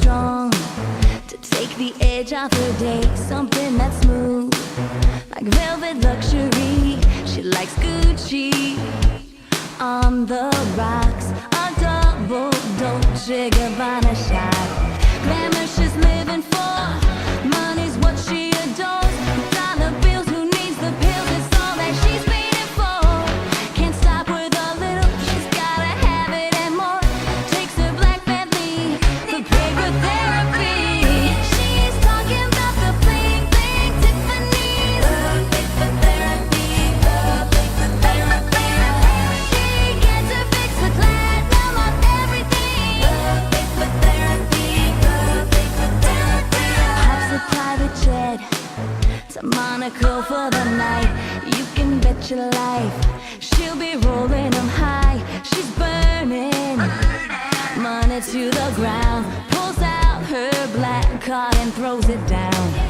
strong to take the edge off her day. Something that's smooth, like velvet luxury. She likes Gucci on the rocks, a double Dolce Gabbana shot. Glamour she's living for, money's what she adores. Dollar bills, who needs the pills? It's all that she's waiting for. Can't stop with a little, she's gotta have it and more. Takes her black Bentley for paper therapy. She's talking about the bling bling Tiffany's. Paper therapy, paper therapy. She gets her fix with platinum on everything. Paper therapy, paper therapy. Hops a private jet to Monaco for the night. You can bet your life she'll be rolling them high. She's burning money to the ground, pulls out her black card and throws it down.